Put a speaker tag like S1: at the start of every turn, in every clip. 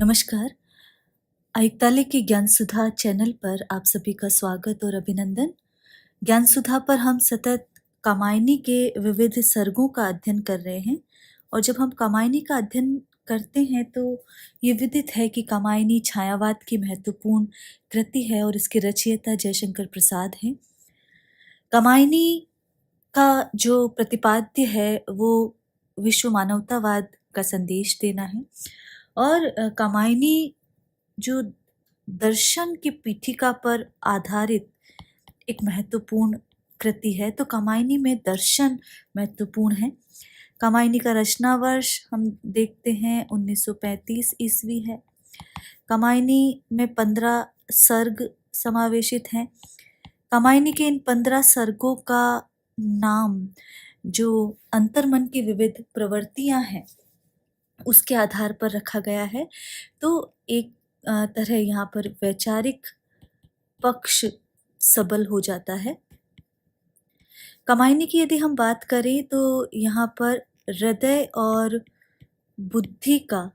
S1: नमस्कार। आयुक्तालय के ज्ञान सुधा चैनल पर आप सभी का स्वागत और अभिनंदन। ज्ञान सुधा पर हम सतत कामायनी के विविध सर्गों का अध्ययन कर रहे हैं और जब हम कामायनी का अध्ययन करते हैं तो ये विदित है कि कामायनी छायावाद की महत्वपूर्ण कृति है और इसके रचयिता जयशंकर प्रसाद हैं। कामायनी का जो प्रतिपाद्य है वो विश्व मानवतावाद का संदेश देना है और कामायनी जो दर्शन की पीठिका पर आधारित एक महत्वपूर्ण कृति है, तो कामायनी में दर्शन महत्वपूर्ण है। कामायनी का रचना वर्ष हम देखते हैं 1935 ईस्वी है। कामायनी में 15 सर्ग समावेशित हैं। कामायनी के इन 15 सर्गों का नाम जो अंतर्मन की विविध प्रवृत्तियां हैं उसके आधार पर रखा गया है। तो एक तरह यहाँ पर वैचारिक पक्ष सबल हो जाता है। कामायनी की यदि हम बात करें तो यहाँ पर हृदय और बुद्धि का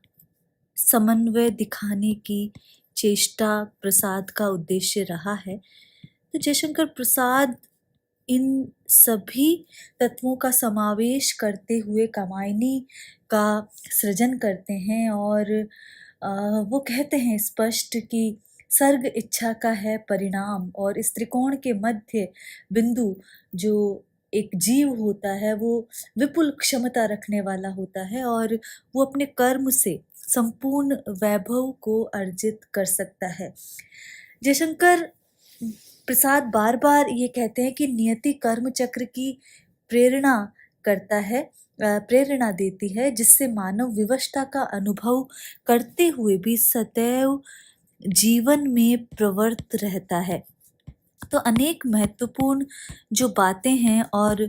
S1: समन्वय दिखाने की चेष्टा प्रसाद का उद्देश्य रहा है। तो जयशंकर प्रसाद इन सभी तत्वों का समावेश करते हुए कामायनी का सृजन करते हैं और वो कहते हैं स्पष्ट कि सर्ग इच्छा का है परिणाम और इस त्रिकोण के मध्य बिंदु जो एक जीव होता है वो विपुल क्षमता रखने वाला होता है और वो अपने कर्म से संपूर्ण वैभव को अर्जित कर सकता है। जयशंकर प्रसाद बार बार ये कहते हैं कि नियति कर्म चक्र की प्रेरणा करता है, प्रेरणा देती है जिससे मानव विवशता का अनुभव करते हुए भी सदैव जीवन में प्रवृत्त रहता है। तो अनेक महत्वपूर्ण जो बातें हैं और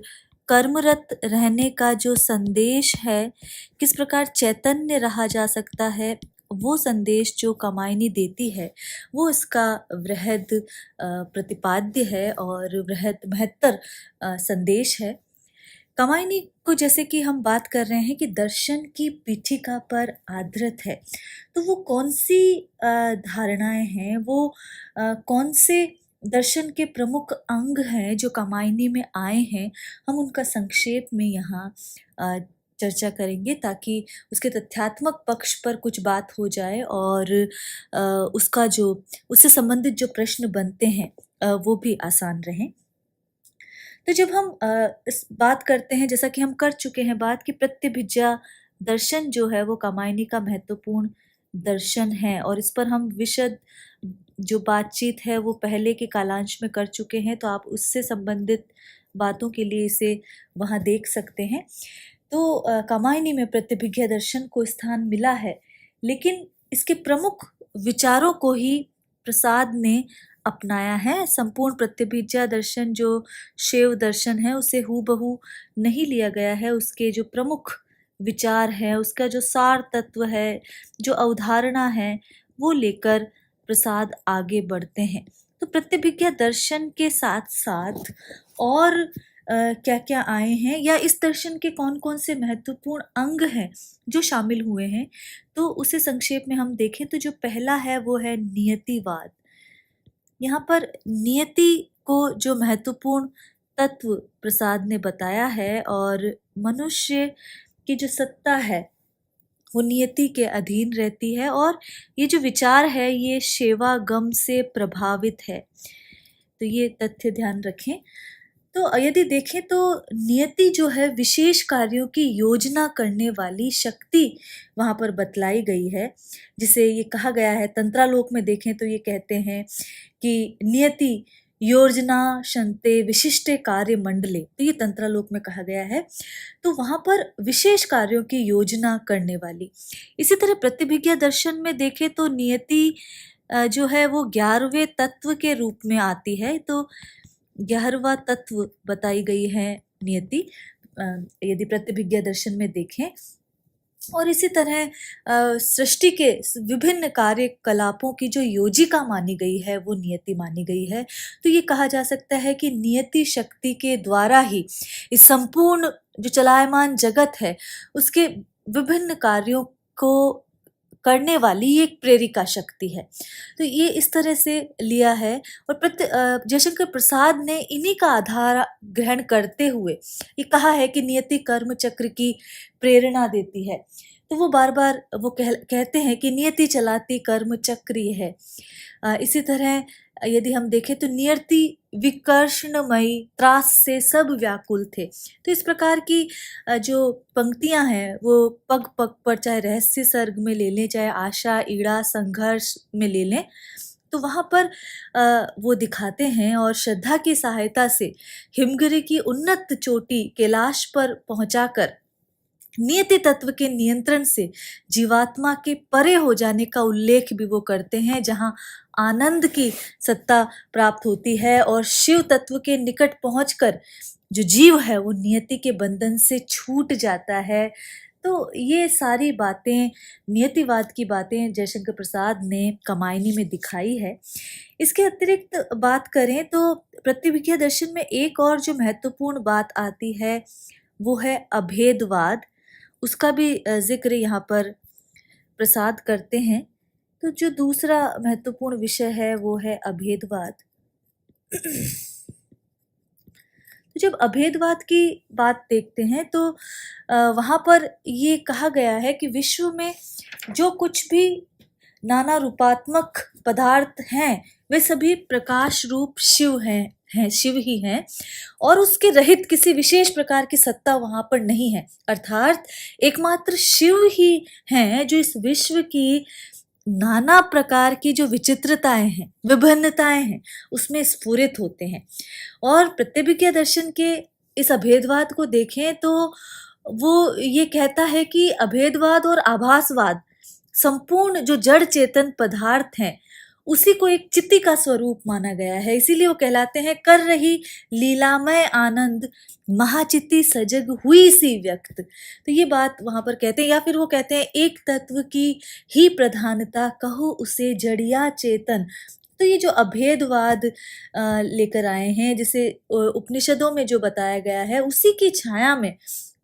S1: कर्मरत रहने का जो संदेश है, किस प्रकार चैतन्य रहा जा सकता है, वो संदेश जो कामायनी देती है वो इसका वृहद प्रतिपाद्य है और वृहद महत्तर संदेश है। कामायनी को जैसे कि हम बात कर रहे हैं कि दर्शन की पीठिका पर आधारित है, तो वो कौन सी धारणाएं हैं, वो कौन से दर्शन के प्रमुख अंग हैं जो कामायनी में आए हैं, हम उनका संक्षेप में यहाँ चर्चा करेंगे ताकि उसके तथ्यात्मक पक्ष पर कुछ बात हो जाए और उसका जो उससे संबंधित जो प्रश्न बनते हैं वो भी आसान रहें। तो जब हम इस बात करते हैं, जैसा कि हम कर चुके हैं बात, कि प्रत्यभिज्ञा दर्शन जो है वो कामायनी का महत्वपूर्ण दर्शन है और इस पर हम विशद जो बातचीत है वो पहले के कालांश में कर चुके हैं, तो आप उससे संबंधित बातों के लिए इसे वहाँ देख सकते हैं। तो कामायनी में प्रत्यभिज्ञा दर्शन को स्थान मिला है, लेकिन इसके प्रमुख विचारों को ही प्रसाद ने अपनाया है। संपूर्ण प्रत्यभिज्ञा दर्शन जो शैव दर्शन है उसे हूबहू नहीं लिया गया है। उसके जो प्रमुख विचार है, उसका जो सार तत्व है, जो अवधारणा है, वो लेकर प्रसाद आगे बढ़ते हैं। तो प्रत्यभिज्ञा दर्शन के साथ साथ और क्या क्या आए हैं या इस दर्शन के कौन कौन से महत्वपूर्ण अंग हैं जो शामिल हुए हैं, तो उसे संक्षेप में हम देखें तो जो पहला है वो है नियतिवाद। यहाँ पर नियति को जो महत्वपूर्ण तत्व प्रसाद ने बताया है और मनुष्य की जो सत्ता है वो नियति के अधीन रहती है और ये जो विचार है ये सेवागम से प्रभावित है। तो ये तथ्य ध्यान रखें। तो यदि देखें तो नियति जो है विशेष कार्यों की योजना करने वाली शक्ति वहाँ पर बतलाई गई है, जिसे ये कहा गया है तंत्रालोक में देखें तो ये कहते हैं कि नियति योजना शंते विशिष्टे कार्य मंडले, तो ये तंत्रालोक में कहा गया है। तो वहाँ पर विशेष कार्यों की योजना करने वाली। इसी तरह प्रतिभिज्ञा दर्शन में देखें तो नियति जो है वो 11वें तत्व के रूप में आती है। तो 11वां तत्व बताई गई है नियति यदि प्रतिभिज्ञा दर्शन में देखें। और इसी तरह सृष्टि के विभिन्न कार्यकलापों की जो योजिका मानी गई है वो नियति मानी गई है। तो ये कहा जा सकता है कि नियति शक्ति के द्वारा ही इस संपूर्ण जो चलायमान जगत है उसके विभिन्न कार्यों को करने वाली एक प्रेरिका शक्ति है। तो ये इस तरह से लिया है और जयशंकर प्रसाद ने इन्हीं का आधार ग्रहण करते हुए ये कहा है कि नियति कर्म चक्र की प्रेरणा देती है। तो वो बार बार वो कहते हैं कि नियति चलाती कर्म चक्र ये है। इसी तरह यदि हम देखें तो नियति विकर्षणमयी त्रास से सब व्याकुल थे। तो इस प्रकार की जो पंक्तियां हैं वो पग पग पर, चाहे रहस्य सर्ग में ले लें, चाहे आशा ईड़ा संघर्ष में ले लें, तो वहाँ पर वो दिखाते हैं और श्रद्धा की सहायता से हिमगिरी की उन्नत चोटी कैलाश पर पहुंचाकर नियति तत्व के नियंत्रण से जीवात्मा के परे हो जाने का उल्लेख भी वो करते हैं, जहाँ आनंद की सत्ता प्राप्त होती है और शिव तत्व के निकट पहुंचकर जो जीव है वो नियति के बंधन से छूट जाता है। तो ये सारी बातें, नियतिवाद की बातें जयशंकर प्रसाद ने कामायनी में दिखाई है। इसके अतिरिक्त बात करें तो प्रतिभिज्ञा दर्शन में एक और जो महत्वपूर्ण बात आती है वो है अभेदवाद। उसका भी जिक्र यहाँ पर प्रसाद करते हैं। तो जो दूसरा महत्वपूर्ण विषय है वो है अभेदवाद। तो जब अभेदवाद की बात देखते हैं तो वहाँ पर ये कहा गया है कि विश्व में जो कुछ भी नाना रूपात्मक पदार्थ हैं वे सभी प्रकाश रूप शिव हैं, शिव ही हैं और उसके रहित किसी विशेष प्रकार की सत्ता वहाँ पर नहीं है। अर्थात एकमात्र शिव ही हैं जो इस विश्व की नाना प्रकार की जो विचित्रताएं हैं, विभिन्नताएं हैं, उसमें स्फुरित होते हैं। और प्रतिभिज्ञा दर्शन के इस अभेदवाद को देखें तो वो ये कहता है कि अभेदवाद और आभासवाद संपूर्ण जो जड़ चेतन पदार्थ हैं उसी को एक चित्ती का स्वरूप माना गया है। इसीलिए वो कहलाते हैं कर रही लीलामय आनंद महाचित्ती सजग हुई सी व्यक्त। तो ये बात वहां पर कहते हैं, या फिर वो कहते हैं एक तत्व की ही प्रधानता कहो उसे जड़िया चेतन। तो ये जो अभेदवाद लेकर आए हैं, जिसे उपनिषदों में जो बताया गया है उसी की छाया में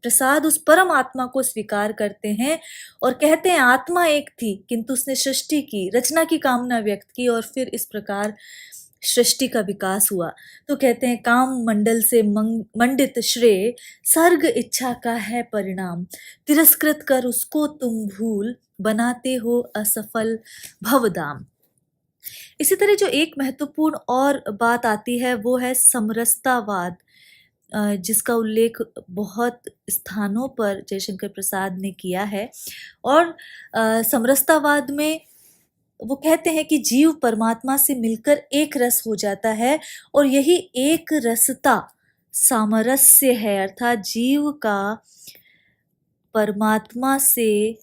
S1: प्रसाद उस परम आत्मा को स्वीकार करते हैं और कहते हैं आत्मा एक थी किंतु उसने सृष्टि की, रचना की कामना व्यक्त की और फिर इस प्रकार सृष्टि का विकास हुआ। तो कहते हैं काम मंडल से मंडित श्रेय सर्ग इच्छा का है परिणाम, तिरस्कृत कर उसको तुम भूल बनाते हो असफल भवदाम। इसी तरह जो एक महत्वपूर्ण और बात आती है वो है समरसतावाद, जिसका उल्लेख बहुत स्थानों पर जयशंकर प्रसाद ने किया है। और समरसतावाद में वो कहते हैं कि जीव परमात्मा से मिलकर एक रस हो जाता है और यही एक रसता सामरस्य है, अर्थात जीव का परमात्मा से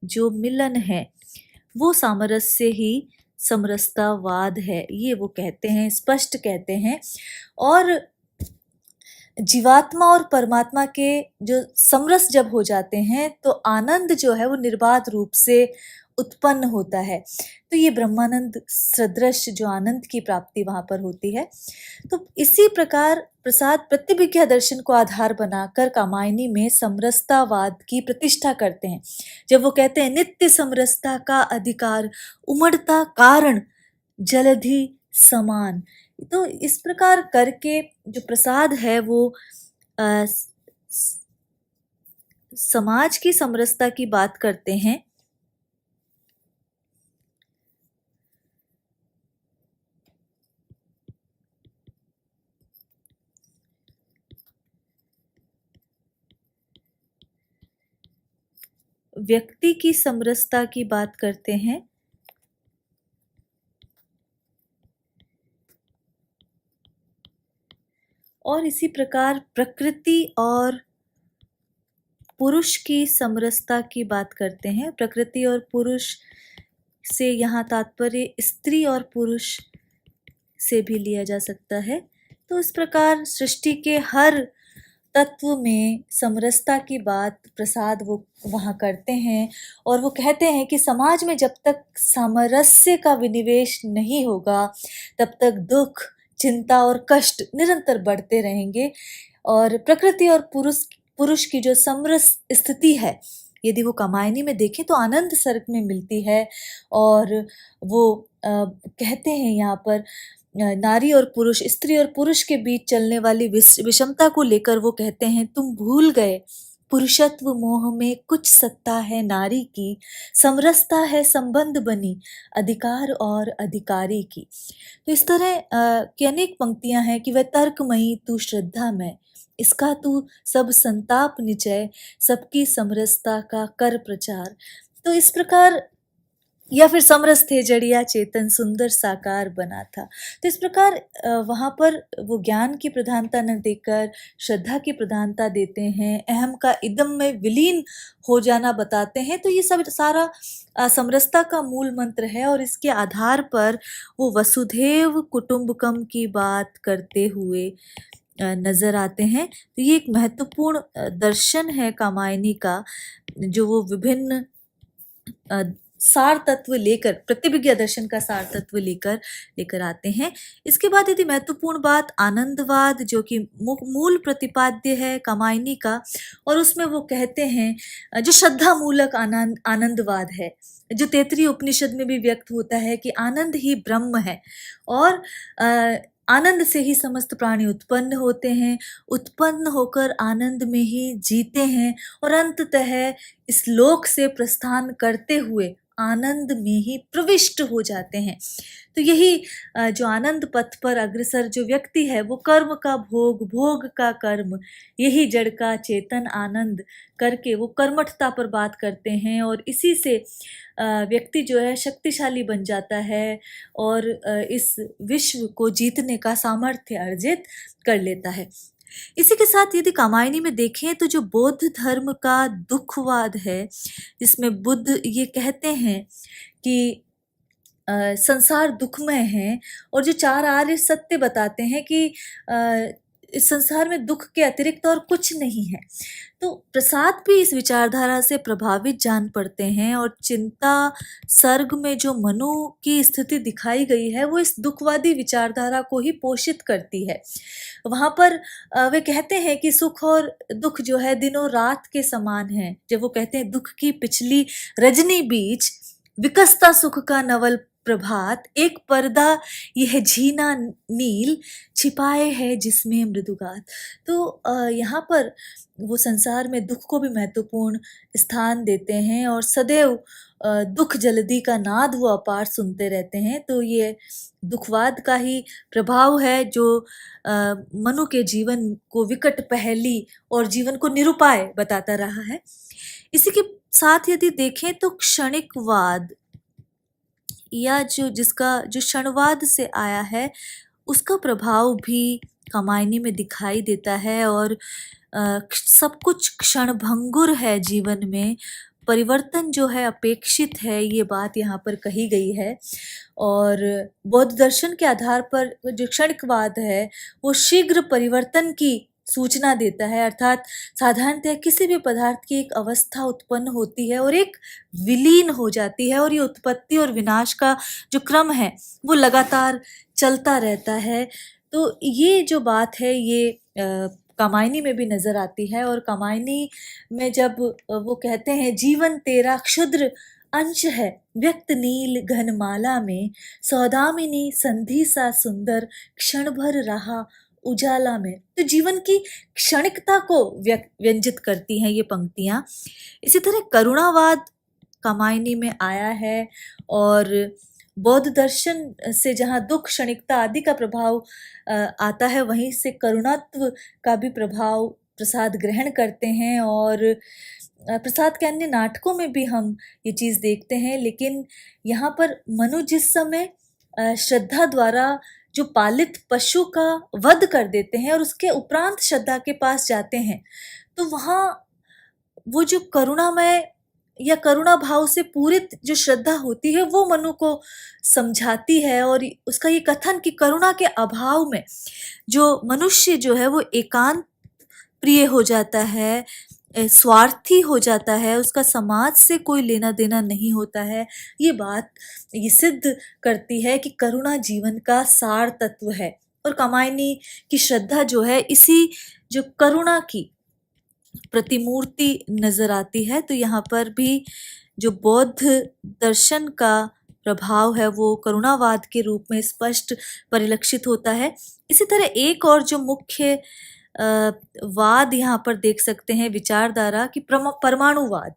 S1: जो मिलन है वो सामरस्य ही समरसतावाद है, ये वो कहते हैं, स्पष्ट कहते हैं। और जीवात्मा और परमात्मा के जो समरस जब हो जाते हैं तो आनंद जो है वो निर्बाध रूप से उत्पन्न होता है। तो ये ब्रह्मानंद सदृश जो आनंद की प्राप्ति वहां पर होती है। तो इसी प्रकार प्रसाद प्रतिभिज्ञा दर्शन को आधार बनाकर कामायनी में समरसतावाद की प्रतिष्ठा करते हैं, जब वो कहते हैं नित्य समरसता का अधिकार उमड़ता कारण जलधि समान। तो इस प्रकार करके जो प्रसाद है वो समाज की समरसता की बात करते हैं। व्यक्ति की समरसता की बात करते हैं। और इसी प्रकार प्रकृति और पुरुष की समरसता की बात करते हैं। प्रकृति और पुरुष से यहाँ तात्पर्य स्त्री और पुरुष से भी लिया जा सकता है। तो इस प्रकार सृष्टि के हर तत्व में समरसता की बात प्रसाद वो वहाँ करते हैं और वो कहते हैं कि समाज में जब तक सामरस्य का विनिवेश नहीं होगा तब तक दुख, चिंता और कष्ट निरंतर बढ़ते रहेंगे। और प्रकृति और पुरुष की जो समरस स्थिति है यदि वो कामायनी में देखें तो आनंद सर्ग में मिलती है। और वो कहते हैं यहाँ पर नारी और पुरुष, स्त्री और पुरुष के बीच चलने वाली विषमता को लेकर वो कहते हैं, तुम भूल गए पुरुषत्व मोह में कुछ सत्ता है नारी की, समरसता है संबंध बनी अधिकार और अधिकारी की। तो इस तरह की अनेक पंक्तियां हैं कि वह तर्कमयी तू श्रद्धा में, इसका तू सब संताप निचय, सबकी समरसता का कर प्रचार। तो इस प्रकार, या फिर समरस थे जड़िया चेतन सुंदर साकार बना था। तो इस प्रकार वहाँ पर वो ज्ञान की प्रधानता न देकर श्रद्धा की प्रधानता देते हैं, अहम का इदम में विलीन हो जाना बताते हैं। तो ये सब सारा समरसता का मूल मंत्र है और इसके आधार पर वो वसुधैव कुटुंबकम की बात करते हुए नजर आते हैं। तो ये एक महत्वपूर्ण दर्शन है कामायनी का, जो वो विभिन्न सार तत्व लेकर, प्रतिभिज्ञा दर्शन का सार तत्व लेकर आते हैं। इसके बाद यदि महत्वपूर्ण बात आनंदवाद, जो कि मूल प्रतिपाद्य है कामायनी का, और उसमें वो कहते हैं जो श्रद्धा मूलक आनंदवाद है, जो तैत्तिरीय उपनिषद में भी व्यक्त होता है कि आनंद ही ब्रह्म है और आनंद से ही समस्त प्राणी उत्पन्न होते हैं, उत्पन्न होकर आनंद में ही जीते हैं और अंततः इस लोक से प्रस्थान करते हुए आनंद में ही प्रविष्ट हो जाते हैं। तो यही जो आनंद पथ पर अग्रसर जो व्यक्ति है, वो कर्म का भोग, भोग का कर्म, यही जड़ का चेतन आनंद करके वो कर्मठता पर बात करते हैं और इसी से व्यक्ति जो है शक्तिशाली बन जाता है और इस विश्व को जीतने का सामर्थ्य अर्जित कर लेता है। इसी के साथ यदि कामायनी में देखें तो जो बौद्ध धर्म का दुखवाद है, जिसमें बुद्ध ये कहते हैं कि संसार दुखमय है, और जो चार आर्य सत्य बताते हैं कि इस संसार में दुख के अतिरिक्त और कुछ नहीं है। तो प्रसाद भी इस विचारधारा से प्रभावित जान पड़ते हैं और चिंता सर्ग में जो मनु की स्थिति दिखाई गई है, वो इस दुखवादी विचारधारा को ही पोषित करती है। वहाँ पर वे कहते हैं कि सुख और दुख जो है दिनों रात के समान है। जब वो कहते हैं दुख की पिछली रजनी बीच विकसता सुख का नवल प्रभात, एक पर्दा यह झीना नील छिपाए है जिसमें मृदुगात। तो यहाँ पर वो संसार में दुख को भी महत्वपूर्ण स्थान देते हैं और सदैव दुख जल्दी का नाद वो अपार सुनते रहते हैं। तो ये दुखवाद का ही प्रभाव है जो मनु के जीवन को विकट पहेली और जीवन को निरुपाय बताता रहा है। इसी के साथ यदि देखें तो क्षणिकवाद, या जिसका जो क्षणवाद से आया है, उसका प्रभाव भी कामायनी में दिखाई देता है और सब कुछ क्षणभंगुर है, जीवन में परिवर्तन जो है अपेक्षित है, ये बात यहाँ पर कही गई है। और बौद्ध दर्शन के आधार पर जो क्षणिकवाद है वो शीघ्र परिवर्तन की सूचना देता है, अर्थात साधारणतः किसी भी पदार्थ की एक अवस्था उत्पन्न होती है और एक विलीन हो जाती है, और ये उत्पत्ति और विनाश का जो क्रम है वो लगातार चलता रहता है। तो ये जो बात है ये कामायनी में भी नजर आती है। और कामायनी में जब वो कहते हैं जीवन तेरा क्षुद्र अंश है व्यक्त नील घनमाला में, सौदामिनी संधि सा सुंदर क्षण भर रहा उजाला में। तो जीवन की क्षणिकता को व्यंजित करती हैं ये पंक्तियां। इसी तरह करुणावाद कामायनी में आया है और बौद्ध दर्शन से जहाँ दुख, क्षणिकता आदि का प्रभाव आता है, वहीं से करुणत्व का भी प्रभाव प्रसाद ग्रहण करते हैं। और प्रसाद के अन्य नाटकों में भी हम ये चीज़ देखते हैं। लेकिन यहाँ पर मनु जिस समय श्रद्धा द्वारा जो पालित पशु का वध कर देते हैं और उसके उपरांत श्रद्धा के पास जाते हैं, तो वहाँ वो जो करुणामय या करुणा भाव से पूरित जो श्रद्धा होती है वो मनु को समझाती है। और उसका ये कथन कि करुणा के अभाव में जो मनुष्य जो है वो एकांत प्रिय हो जाता है, स्वार्थी हो जाता है, उसका समाज से कोई लेना देना नहीं होता है, ये बात ये सिद्ध करती है कि करुणा जीवन का सार तत्व है। और कामायनी की श्रद्धा जो है इसी जो करुणा की प्रतिमूर्ति नजर आती है। तो यहाँ पर भी जो बौद्ध दर्शन का प्रभाव है वो करुणावाद के रूप में स्पष्ट परिलक्षित होता है। इसी तरह एक और जो मुख्य वाद यहाँ पर देख सकते हैं विचारधारा की परमाणुवाद।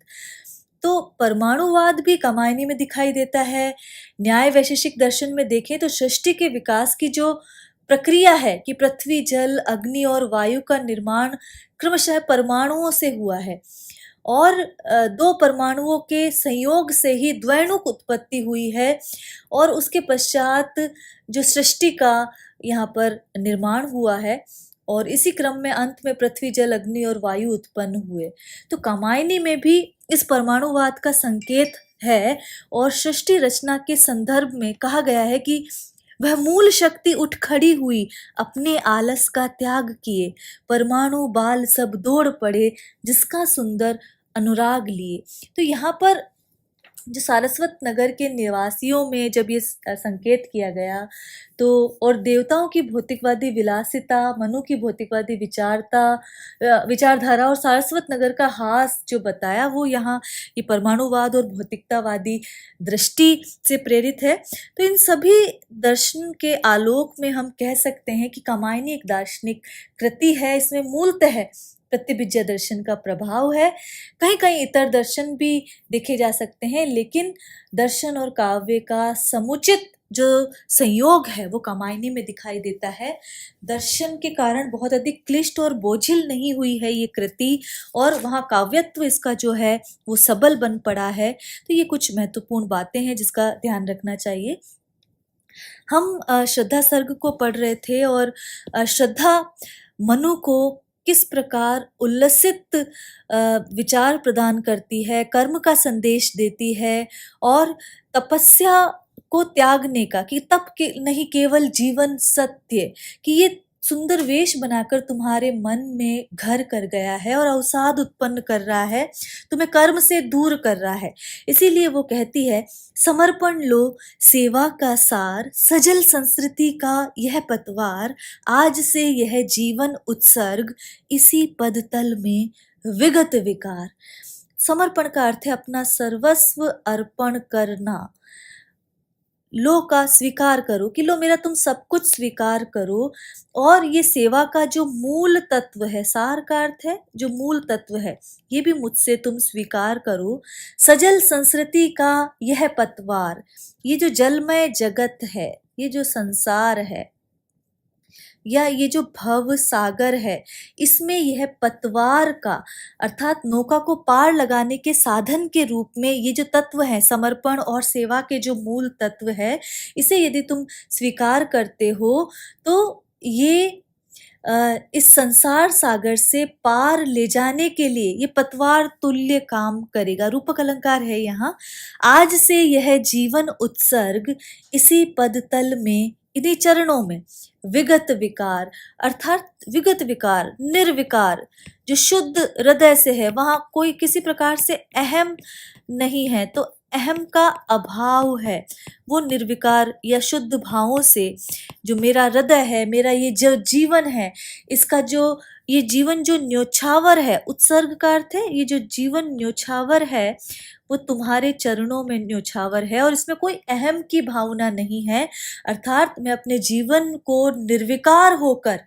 S1: तो परमाणुवाद भी कामायनी में दिखाई देता है। न्याय वैशेषिक दर्शन में देखें तो सृष्टि के विकास की जो प्रक्रिया है कि पृथ्वी, जल, अग्नि और वायु का निर्माण क्रमशः परमाणुओं से हुआ है और दो परमाणुओं के संयोग से ही द्वैणुक उत्पत्ति हुई है और उसके पश्चात जो सृष्टि का यहाँ पर निर्माण हुआ है और इसी क्रम में अंत में पृथ्वी, जल, अग्नि और वायु उत्पन्न हुए। तो कामायनी में भी इस परमाणुवाद का संकेत है और सृष्टि रचना के संदर्भ में कहा गया है कि वह मूल शक्ति उठ खड़ी हुई, अपने आलस का त्याग किए, परमाणु बाल सब दौड़ पड़े, जिसका सुंदर अनुराग लिए। तो यहाँ पर जो सारस्वत नगर के निवासियों में जब ये संकेत किया गया तो और देवताओं की भौतिकवादी विलासिता, मनु की भौतिकवादी विचारधारा और सारस्वत नगर का हास जो बताया वो यहाँ ये परमाणुवाद और भौतिकतावादी दृष्टि से प्रेरित है। तो इन सभी दर्शन के आलोक में हम कह सकते हैं कि कामायनी एक दार्शनिक कृति है। इसमें मूलतः प्रतिबिज्या दर्शन का प्रभाव है। कहीं कहीं इतर दर्शन भी देखे जा सकते हैं, लेकिन दर्शन और काव्य का समुचित जो संयोग है वो कामायनी में दिखाई देता है। दर्शन के कारण बहुत अधिक क्लिष्ट और बोझिल नहीं हुई है ये कृति और वहाँ काव्यत्व इसका जो है वो सबल बन पड़ा है। तो ये कुछ महत्वपूर्ण बातें हैं जिसका ध्यान रखना चाहिए। हम श्रद्धा सर्ग को पढ़ रहे थे और श्रद्धा मनु को किस प्रकार उल्लसित विचार प्रदान करती है, कर्म का संदेश देती है और तपस्या को त्यागने का कि तप के नहीं केवल जीवन सत्य, कि ये सुंदर वेश बनाकर तुम्हारे मन में घर कर गया है और अवसाद उत्पन्न कर रहा है, तुम्हें कर्म से दूर कर रहा है। इसीलिए वो कहती है, समर्पण लो सेवा का सार, सजल संस्कृति का यह पतवार, आज से यह जीवन उत्सर्ग, इसी पद तल में विगत विकार। समर्पण का अर्थ है अपना सर्वस्व अर्पण करना। लो का स्वीकार करो कि लो मेरा तुम सब कुछ स्वीकार करो और ये सेवा का जो मूल तत्व है, सार का अर्थ है जो मूल तत्व है, ये भी मुझसे तुम स्वीकार करो। सजल संस्कृति का यह पतवार, ये जो जलमय जगत है, ये जो संसार है या ये जो भव सागर है, इसमें यह पतवार का अर्थात नौका को पार लगाने के साधन के रूप में ये जो तत्व है, समर्पण और सेवा के जो मूल तत्व है, इसे यदि तुम स्वीकार करते हो तो ये इस संसार सागर से पार ले जाने के लिए ये पतवार तुल्य काम करेगा। रूपक अलंकार है यहाँ। आज से यह जीवन उत्सर्ग, इसी पद तल में, इन्हीं चरणों में, विगत विकार अर्थात विगत विकार, निर्विकार, जो शुद्ध हृदय से है, वहां कोई किसी प्रकार से अहम नहीं है, तो अहम का अभाव है, वो निर्विकार या शुद्ध भावों से जो मेरा हृदय है, मेरा ये जो जीवन है, इसका जो ये जीवन जो न्योछावर है, उत्सर्ग का अर्थ है ये जो जीवन न्योछावर है वो तुम्हारे चरणों में न्योछावर है और इसमें कोई अहम की भावना नहीं है। अर्थात मैं अपने जीवन को निर्विकार होकर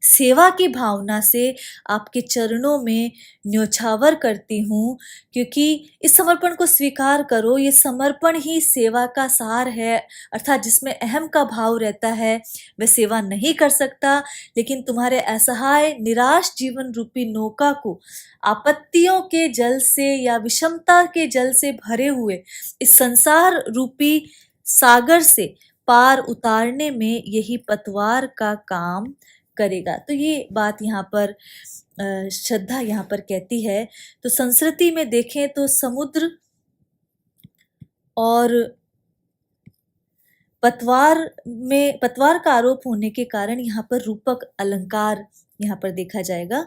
S1: सेवा की भावना से आपके चरणों में न्योछावर करती हूँ, क्योंकि इस समर्पण को स्वीकार करो। ये समर्पण ही सेवा का सार है, अर्थात जिसमें अहम का भाव रहता है वह सेवा नहीं कर सकता, लेकिन तुम्हारे असहाय निराश जीवन रूपी नौका को आपत्तियों के जल से या विषमता के जल से भरे हुए इस संसार रूपी सागर से पार उतारने में यही पतवार का काम करेगा। तो ये बात यहाँ पर श्रद्धा यहाँ पर कहती है। तो संस्कृति में देखें तो समुद्र और पतवार का आरोप होने के कारण यहाँ पर रूपक अलंकार यहाँ पर देखा जाएगा।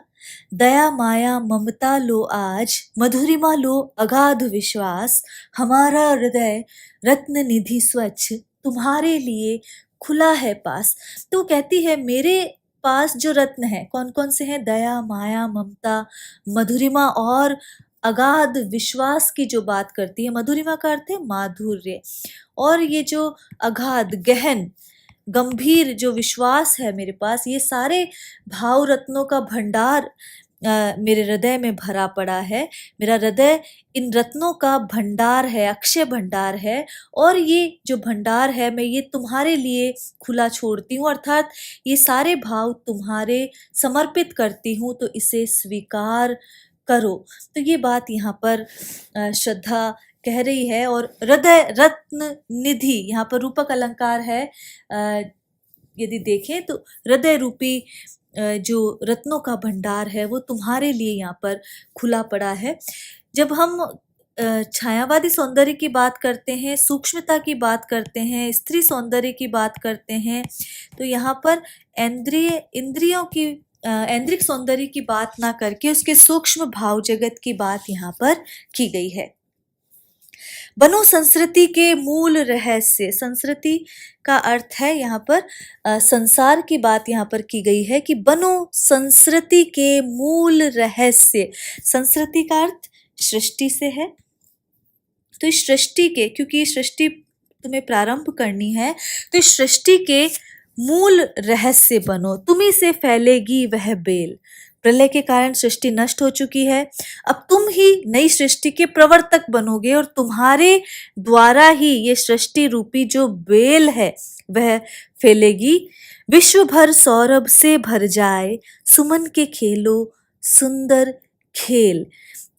S1: दया माया ममता लो आज, मधुरिमा लो अगाध विश्वास, हमारा हृदय रत्न निधि स्वच्छ, तुम्हारे लिए खुला है पास। तो कहती है मेरे पास जो रत्न है कौन कौन से हैं? दया, माया, ममता, मधुरिमा और अगाध विश्वास की जो बात करती है। मधुरिमा का अर्थ है माधुर्य, और ये जो अगाध गहन गंभीर जो विश्वास है मेरे पास, ये सारे भाव रत्नों का भंडार मेरे हृदय में भरा पड़ा है। मेरा हृदय इन रत्नों का भंडार है, अक्षय भंडार है, और ये जो भंडार है मैं ये तुम्हारे लिए खुला छोड़ती हूँ, अर्थात ये सारे भाव तुम्हारे समर्पित करती हूँ, तो इसे स्वीकार करो। तो ये बात यहाँ पर श्रद्धा कह रही है। और हृदय रत्न निधि, यहाँ पर रूपक अलंकार है। यदि देखें तो हृदय रूपी जो रत्नों का भंडार है वो तुम्हारे लिए यहाँ पर खुला पड़ा है। जब हम छायावादी सौंदर्य की बात करते हैं, सूक्ष्मता की बात करते हैं, स्त्री सौंदर्य की बात करते हैं, तो यहाँ पर इंद्रियों की ऐन्द्रिक सौंदर्य की बात ना करके उसके सूक्ष्म भाव जगत की बात यहाँ पर की गई है। बनो संस्कृति के मूल रहस्य, संस्कृति का अर्थ है यहाँ पर संसार की बात यहाँ पर की गई है कि बनो संस्कृति के मूल रहस्य। संस्कृति का अर्थ सृष्टि से है, तो इस सृष्टि के, क्योंकि सृष्टि तुम्हें प्रारंभ करनी है, तो इस सृष्टि के मूल रहस्य बनो। तुम्ही से फैलेगी वह बेल। प्रलय के कारण सृष्टि नष्ट हो चुकी है, अब तुम ही नई सृष्टि के प्रवर्तक बनोगे, और तुम्हारे द्वारा ही ये सृष्टि रूपी जो बेल है वह फैलेगी। विश्व भर सौरभ से भर जाए, सुमन के खेलो सुंदर खेल।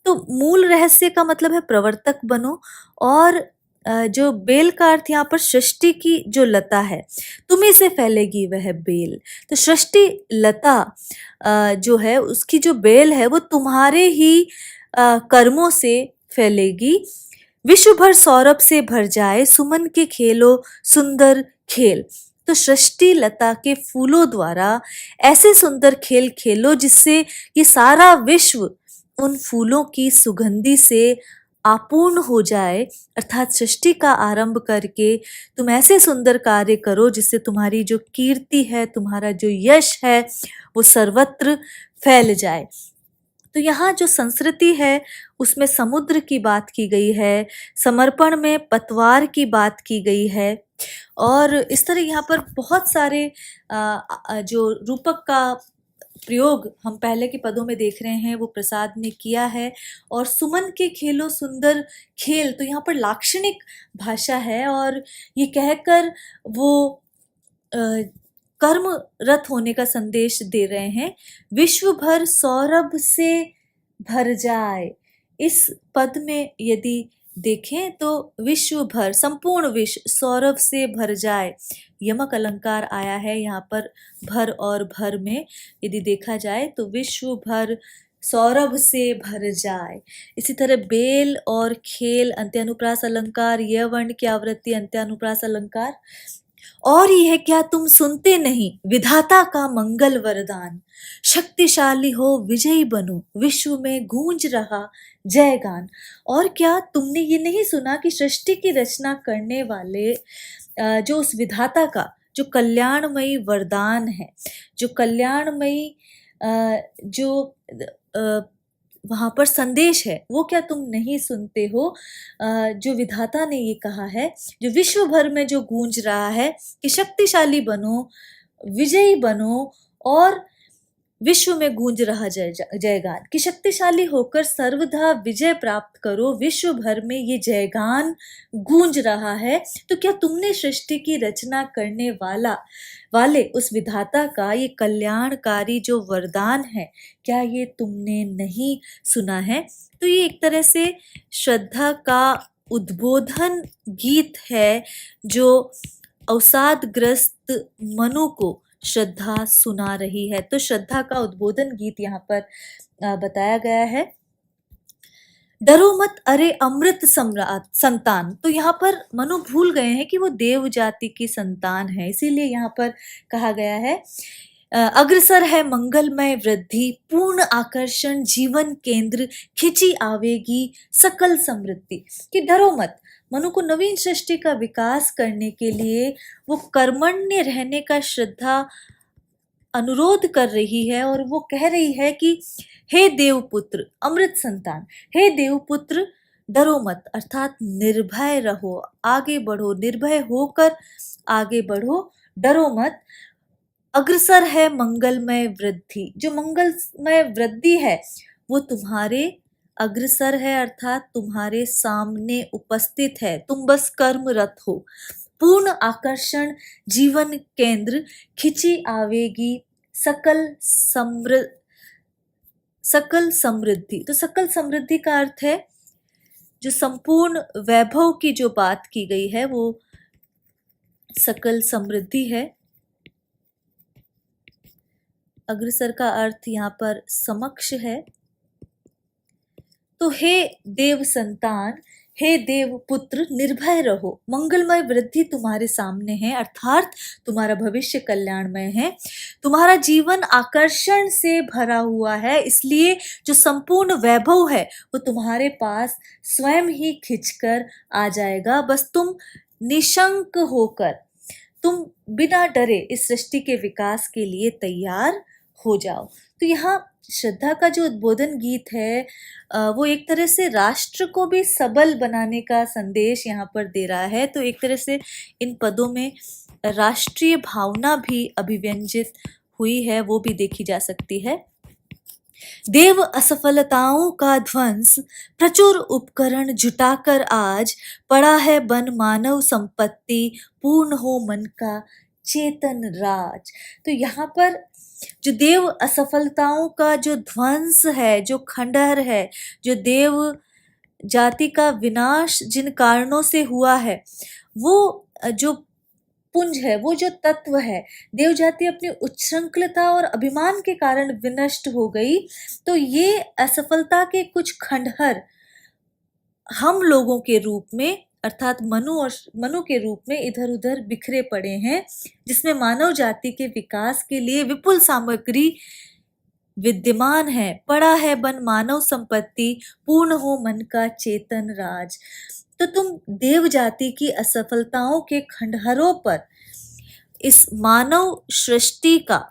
S1: तो मूल रहस्य का मतलब है प्रवर्तक बनो, और जो बेल का अर्थ यहाँ पर सृष्टि की जो लता है, तुम्ही से फैलेगी वह बेल। तो सृष्टि लता जो है उसकी जो बेल है वो तुम्हारे ही कर्मों से फैलेगी। विश्व भर सौरभ से भर जाए, सुमन के खेलो सुंदर खेल। तो सृष्टि लता के फूलों द्वारा ऐसे सुंदर खेल खेलो जिससे ये सारा विश्व उन फूलों की सुगंधि से आपूर्ण हो जाए, अर्थात सृष्टि का आरंभ करके तुम ऐसे सुंदर कार्य करो जिससे तुम्हारी जो कीर्ति है, तुम्हारा जो यश है वो सर्वत्र फैल जाए। तो यहाँ जो संस्कृति है उसमें समुद्र की बात की गई है, समर्पण में पतवार की बात की गई है, और इस तरह यहाँ पर बहुत सारे जो रूपक का प्रयोग हम पहले के पदों में देख रहे हैं वो प्रसाद ने किया है। और सुमन के खेलो सुंदर खेल, तो यहाँ पर लाक्षणिक भाषा है, और ये कहकर वो कर्मरत होने का संदेश दे रहे हैं। विश्व भर सौरभ से भर जाए, इस पद में यदि देखें तो विश्व भर, संपूर्ण विश्व, सौरभ से भर जाए, यमक अलंकार आया है यहाँ पर भर और भर में। यदि देखा जाए तो विश्व भर सौरभ से भर जाए। इसी तरह बेल और खेल अंत्यानुप्रास अलंकार, यह वर्ण की आवृत्ति अंत्यानुप्रास अलंकार। और यह क्या तुम सुनते नहीं, विधाता का मंगल वरदान, शक्तिशाली हो विजयी बनो, विश्व में गूंज रहा जय गान। और क्या तुमने ये नहीं सुना कि सृष्टि की रचना करने वाले जो उस विधाता का जो कल्याणमयी वरदान है, जो कल्याणमयी जो वहाँ पर संदेश है, वो क्या तुम नहीं सुनते हो? जो विधाता ने ये कहा है, जो विश्व भर में जो गूंज रहा है कि शक्तिशाली बनो, विजयी बनो, और विश्व में गूंज रहा जयगान, कि शक्तिशाली होकर सर्वदा विजय प्राप्त करो, विश्व भर में ये जयगान गूंज रहा है। तो क्या तुमने सृष्टि की रचना करने वाले उस विधाता का ये कल्याणकारी जो वरदान है, क्या ये तुमने नहीं सुना है? तो ये एक तरह से श्रद्धा का उद्बोधन गीत है जो अवसादग्रस्त मनु को श्रद्धा सुना रही है। तो श्रद्धा का उद्बोधन गीत यहाँ पर बताया गया है। डरो मत अरे अमृत सम्राट संतान, तो यहाँ पर मनु भूल गए हैं कि वो देव जाति की संतान है, इसीलिए यहाँ पर कहा गया है अग्रसर है मंगलमय वृद्धि, पूर्ण आकर्षण जीवन केंद्र, खिंची आवेगी सकल समृद्धि। कि डरो मत, मनु को नवीन सृष्टि का विकास करने के लिए वो कर्मण्य रहने का श्रद्धा अनुरोध कर रही है और वो कह रही है कि हे देवपुत्र अमृत संतान, हे देवपुत्र डरो मत, अर्थात निर्भय रहो, आगे बढ़ो, निर्भय होकर आगे बढ़ो, डरो मत। अग्रसर है मंगलमय वृद्धि, जो मंगलमय वृद्धि है वो तुम्हारे अग्रसर है, अर्थात तुम्हारे सामने उपस्थित है, तुम बस कर्मरत हो। पूर्ण आकर्षण जीवन केंद्र खिंची आवेगी सकल समृद्धि। तो सकल समृद्धि का अर्थ है जो संपूर्ण वैभव की जो बात की गई है वो सकल समृद्धि है। अग्रसर का अर्थ यहाँ पर समक्ष है। तो हे देव संतान, हे देव पुत्र, निर्भय रहो, मंगलमय वृद्धि तुम्हारे सामने है, अर्थात तुम्हारा भविष्य कल्याणमय है। तुम्हारा जीवन आकर्षण से भरा हुआ है, इसलिए जो संपूर्ण वैभव है वो तुम्हारे पास स्वयं ही खिंचकर आ जाएगा। बस तुम निशंक होकर, तुम बिना डरे इस सृष्टि के विकास के लिए तैयार हो जाओ। तो यहाँ श्रद्धा का जो उद्बोधन गीत है वो एक तरह से राष्ट्र को भी सबल बनाने का संदेश यहाँ पर दे रहा है। तो एक तरह से इन पदों में राष्ट्रीय भावना भी अभिव्यंजित हुई है, वो भी देखी जा सकती है। देव असफलताओं का ध्वंस प्रचुर उपकरण जुटाकर आज पड़ा है बन मानव संपत्ति, पूर्ण हो मन का चेतन राज। तो यहाँ पर जो देव असफलताओं का जो ध्वंस है, जो खंडहर है, जो देव जाति का विनाश जिन कारणों से हुआ है, वो जो पुंज है, वो जो तत्व है, देव जाति अपनी उच्छृंखलता और अभिमान के कारण विनष्ट हो गई। तो ये असफलता के कुछ खंडहर हम लोगों के रूप में, अर्थात मनु के रूप में इधर उधर बिखरे पड़े हैं, जिसमें मानव जाति के विकास के लिए विपुल सामग्री विद्यमान है। पड़ा है बन मानव संपत्ति, पूर्ण हो मन का चेतन राज। तो तुम देव जाति की असफलताओं के खंडहरों पर इस मानव सृष्टि का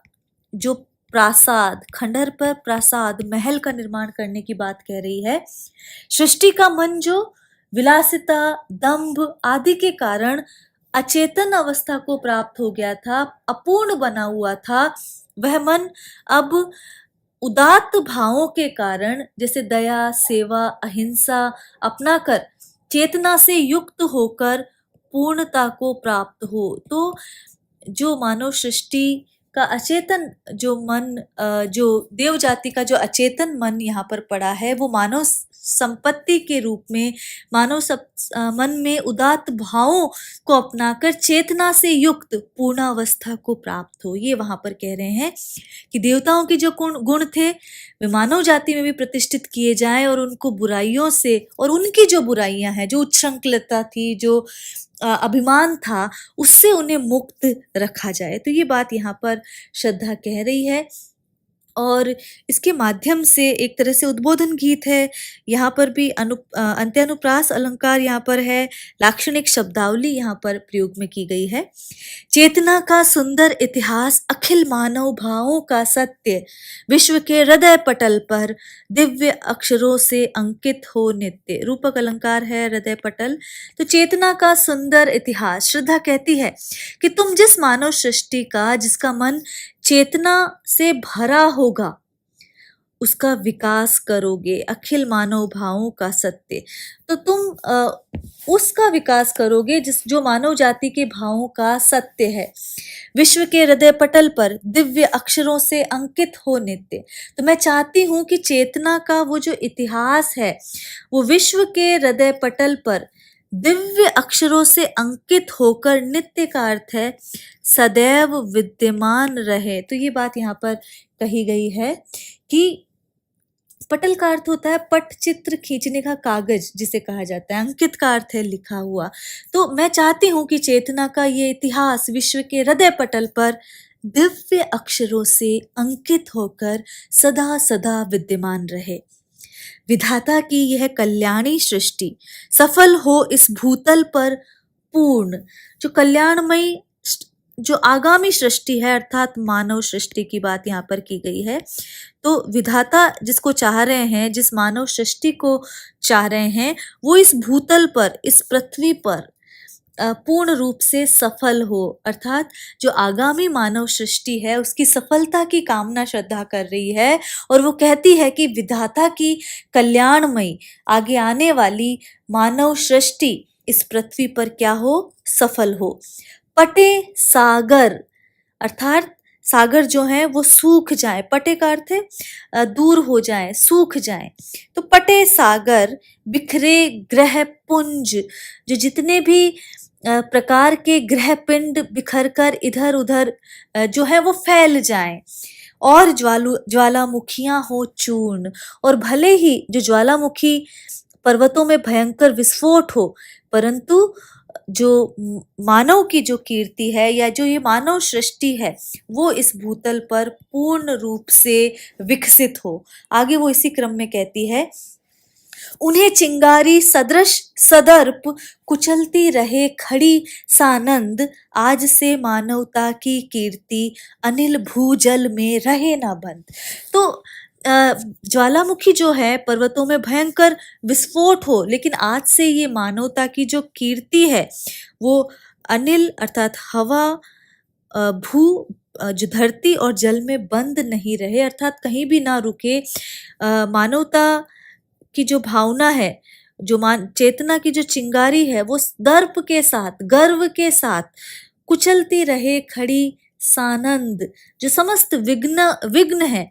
S1: जो प्रासाद, खंडहर पर प्रासाद, महल का निर्माण करने की बात कह रही है। सृष्टि का मन जो विलासिता, दंभ आदि के कारण अचेतन अवस्था को प्राप्त हो गया था, अपूर्ण बना हुआ था, वह मन अब उदात्त भावों के कारण, जैसे दया, सेवा, अहिंसा अपनाकर चेतना से युक्त होकर पूर्णता को प्राप्त हो। तो जो मानव सृष्टि का अचेतन जो मन, जो देव जाति का जो अचेतन मन यहाँ पर पड़ा है, वो मानव संपत्ति के रूप में मन में उदात्त भावों को अपनाकर चेतना से युक्त पूर्णावस्था को प्राप्त हो। ये वहां पर कह रहे हैं कि देवताओं के जो गुण थे वे मानव जाति में भी प्रतिष्ठित किए जाएं और उनको बुराइयों से, और उनकी जो बुराइयां हैं, जो उच्छृंखलता थी, जो अभिमान था, उससे उन्हें मुक्त रखा जाए। तो ये बात यहाँ पर श्रद्धा कह रही है और इसके माध्यम से एक तरह से उद्बोधन गीत है। यहाँ पर भी अंत्यानुप्रास अलंकार यहाँ पर है, लाक्षणिक शब्दावली यहाँ पर प्रयोग में की गई है। चेतना का सुंदर इतिहास, अखिल मानव भावों का सत्य, विश्व के हृदय पटल पर दिव्य अक्षरों से अंकित हो नित्य। रूपक अलंकार है हृदय पटल। तो चेतना का सुंदर इतिहास, श्रद्धा कहती है कि तुम जिस मानव सृष्टि का, जिसका मन चेतना से भरा होगा, उसका विकास करोगे, अखिल मानव भावों का सत्य। तो तुम उसका विकास करोगे जो मानव जाति के भावों का सत्य है, विश्व के हृदय पटल पर दिव्य अक्षरों से अंकित हो नित्य। तो मैं चाहती हूँ कि चेतना का वो जो इतिहास है वो विश्व के हृदय पटल पर दिव्य अक्षरों से अंकित होकर, नित्य का अर्थ है सदैव विद्यमान रहे। तो ये बात यहाँ पर कही गई है कि पटल का अर्थ होता है पटचित्र खींचने का कागज जिसे कहा जाता है, अंकित का अर्थ है लिखा हुआ। तो मैं चाहती हूँ कि चेतना का ये इतिहास विश्व के हृदय पटल पर दिव्य अक्षरों से अंकित होकर सदा सदा विद्यमान रहे। विधाता की यह कल्याणी सृष्टि सफल हो इस भूतल पर पूर्ण, जो कल्याणमयी जो आगामी सृष्टि है अर्थात मानव सृष्टि की बात यहाँ पर की गई है। तो विधाता जिसको चाह रहे हैं, जिस मानव सृष्टि को चाह रहे हैं, वो इस भूतल पर, इस पृथ्वी पर पूर्ण रूप से सफल हो, अर्थात जो आगामी मानव सृष्टि है उसकी सफलता की कामना श्रद्धा कर रही है और वो कहती है कि विधाता की कल्याणमयी आगे आने वाली मानव सृष्टि इस पृथ्वी पर क्या हो, सफल हो। पटे सागर, अर्थात सागर जो है वो सूख जाए, पटे का अर्थ है दूर हो जाए, सूख जाए। तो पटे सागर, बिखरे ग्रह पुंज, जो जितने भी प्रकार के ग्रह पिंड बिखर कर इधर उधर जो है वो फैल जाएं, और ज्वालामुखियां हो चूर्ण, और भले ही जो ज्वालामुखी पर्वतों में भयंकर विस्फोट हो, परंतु जो मानव की जो कीर्ति है या जो ये मानव सृष्टि है वो इस भूतल पर पूर्ण रूप से विकसित हो। आगे वो इसी क्रम में कहती है, उन्हें चिंगारी सदृश सदर्प कुचलती रहे खड़ी सानंद, आज से मानवता की कीर्ति अनिल भूजल में रहे ना बंद। तो ज्वालामुखी जो है पर्वतों में भयंकर विस्फोट हो, लेकिन आज से ये मानवता की जो कीर्ति है वो अनिल अर्थात हवा, भू जो धरती और जल में बंद नहीं रहे, अर्थात कहीं भी ना रुके। मानवता की जो भावना है, जो चेतना की जो चिंगारी है वो दर्प के साथ, गर्व के साथ कुचलती रहे खड़ी सानंद, जो समस्त विघ्न है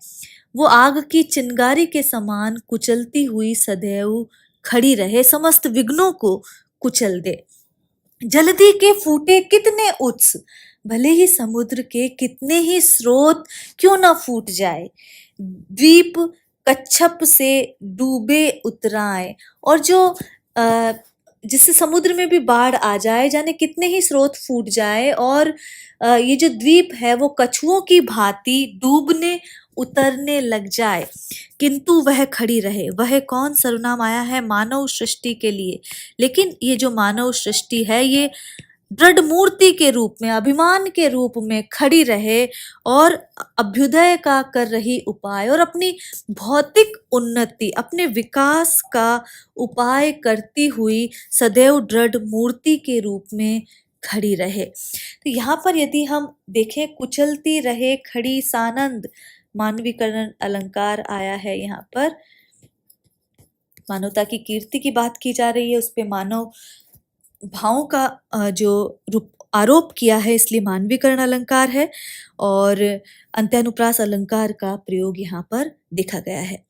S1: वो आग की चिंगारी के समान कुचलती हुई सदैव खड़ी रहे, समस्त विघ्नों को कुचल दे। जल्दी के फूटे कितने उत्स, भले ही समुद्र के कितने ही स्रोत क्यों ना फूट जाए, द्वीप कच्छप से डूबे उतराए, और जो जिससे समुद्र में भी बाढ़ आ जाए, जाने कितने ही स्रोत फूट जाए, और ये जो द्वीप है वो कछुओं की भांति डूबने उतरने लग जाए, किंतु वह खड़ी रहे। वह कौन सर्वनाम आया है मानव सृष्टि के लिए, लेकिन ये जो मानव सृष्टि है ये दृढ़ मूर्ति के रूप में, अभिमान के रूप में खड़ी रहे और अभ्युदय का कर रही उपाय और अपनी भौतिक उन्नति, अपने विकास का उपाय करती हुई सदैव दृढ़ मूर्ति के रूप में खड़ी रहे। तो यहाँ पर यदि हम देखें, कुचलती रहे खड़ी सानंद, मानवीकरण अलंकार आया है। यहाँ पर मानवता की कीर्ति की बात की जा रही है, उस पे मानव भावों का जो आरोप किया है, इसलिए मानवीकरण अलंकार है, और अंत्यानुप्रास अलंकार का प्रयोग यहाँ पर देखा गया है।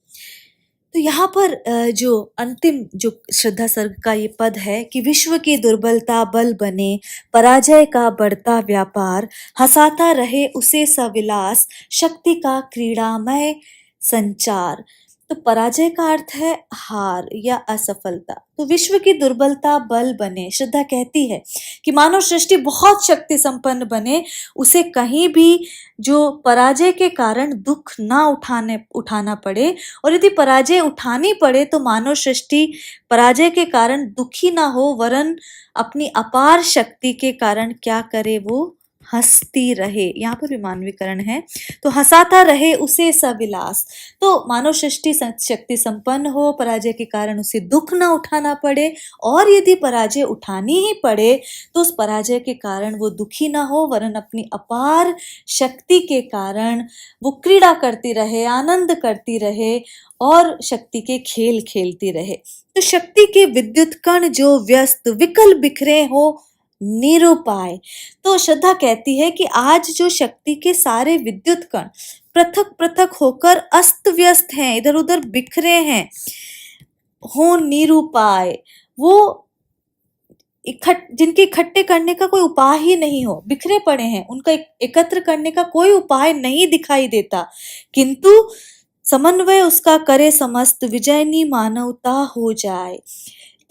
S1: तो यहाँ पर जो अंतिम जो श्रद्धा सर्ग का ये पद है कि विश्व की दुर्बलता बल बने, पराजय का बढ़ता व्यापार, हंसाता रहे उसे सविलास, शक्ति का क्रीड़ामय संचार। तो पराजय का अर्थ है हार या असफलता। तो विश्व की दुर्बलता बल बने, श्रद्धा कहती है कि मानव सृष्टि बहुत शक्ति संपन्न बने, उसे कहीं भी जो पराजय के कारण दुख ना उठाना पड़े, और यदि पराजय उठानी पड़े तो मानव सृष्टि पराजय के कारण दुखी ना हो, वरन अपनी अपार शक्ति के कारण क्या करे, वो हंसती रहे। यहाँ पर भी मानवीकरण है। तो हंसाता रहे उसे सविलास, तो मानव सृष्टि शक्ति संपन्न हो, पराजय के कारण उसे दुख ना उठाना पड़े, और यदि पराजय उठानी ही पड़े तो उस पराजय के कारण वो दुखी ना हो, वरन अपनी अपार शक्ति के कारण वो क्रीड़ा करती रहे, आनंद करती रहे और शक्ति के खेल खेलती रहे। तो शक्ति के विद्युत कण जो व्यस्त विकल बिखरे हो निरुपाय। तो श्रद्धा कहती है कि आज जो शक्ति के सारे विद्युत कण पृथक पृथक होकर अस्त व्यस्त हैं, इधर उधर बिखरे हैं, हो निरुपाय, वो जिनके इकट्ठे करने का कोई उपाय ही नहीं हो, बिखरे पड़े हैं, उनका एकत्र करने का कोई उपाय नहीं दिखाई देता, किंतु समन्वय उसका करे समस्त, विजयनी मानवता हो जाए।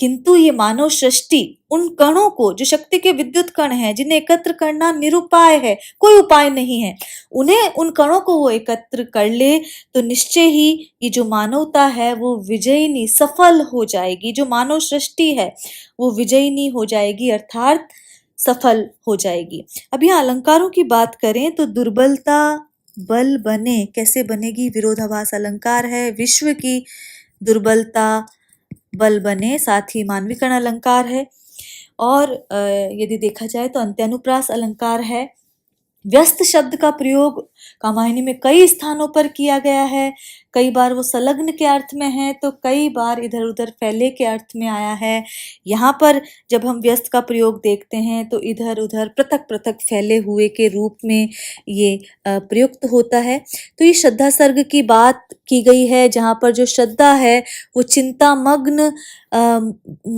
S1: किंतु ये मानव सृष्टि उन कणों को, जो शक्ति के विद्युत कण हैं, जिन्हें एकत्र करना निरुपाय है, कोई उपाय नहीं है, उन्हें, उन कणों को वो एकत्र कर ले तो निश्चय ही ये जो मानवता है वो विजयिनी सफल हो जाएगी, जो मानव सृष्टि है वो विजयिनी हो जाएगी, अर्थात सफल हो जाएगी। अब यहाँ अलंकारों की बात करें तो दुर्बलता बल बने कैसे बनेगी, विरोधाभास अलंकार है। विश्व की दुर्बलता बल बने साथ ही मानवीकरण अलंकार है। और यदि देखा जाए तो अंत्यानुप्रास अलंकार है। व्यस्त शब्द का प्रयोग कामायनी में कई स्थानों पर किया गया है। कई बार वो संलग्न के अर्थ में है तो कई बार इधर उधर फैले के अर्थ में आया है। यहाँ पर जब हम व्यस्त का प्रयोग देखते हैं तो इधर उधर पृथक पृथक फैले हुए के रूप में ये प्रयुक्त होता है। तो ये श्रद्धा सर्ग की बात की गई है, जहाँ पर जो श्रद्धा है वो चिंतामग्न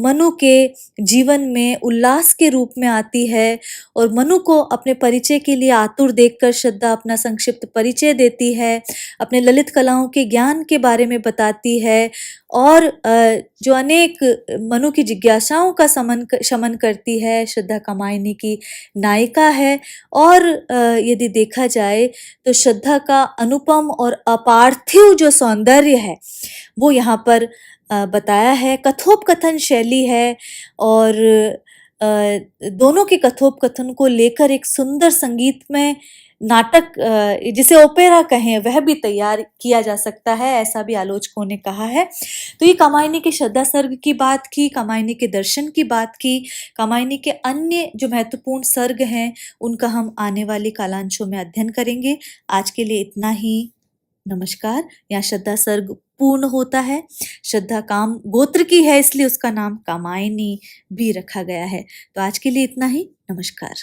S1: मनु के जीवन में उल्लास के रूप में आती है और मनु को अपने परिचय के लिए आतुर देखकर श्रद्धा अपना संक्षिप्त परिचय देती है, अपने ललित कलाओं के ज्ञान के बारे में बताती है और जो अनेक मनु की जिज्ञासाओं का शमन करती है। श्रद्धा कामायनी की नायिका है और यदि देखा जाए तो श्रद्धा का अनुपम और अपार्थिव जो सौंदर्य है वो यहाँ पर बताया है। कथोपकथन शैली है और दोनों के कथोपकथन को लेकर एक सुंदर संगीतमय नाटक जिसे ओपेरा कहें वह भी तैयार किया जा सकता है, ऐसा भी आलोचकों ने कहा है। तो ये कामायनी के श्रद्धा सर्ग की बात की, कामायनी के दर्शन की बात की। कामायनी के अन्य जो महत्वपूर्ण सर्ग हैं उनका हम आने वाले कालांशों में अध्ययन करेंगे। आज के लिए इतना ही। नमस्कार। यहाँ श्रद्धा सर्ग पूर्ण होता है। श्रद्धा काम गोत्र की है इसलिए उसका नाम कामायनी भी रखा गया है। तो आज के लिए इतना ही। नमस्कार।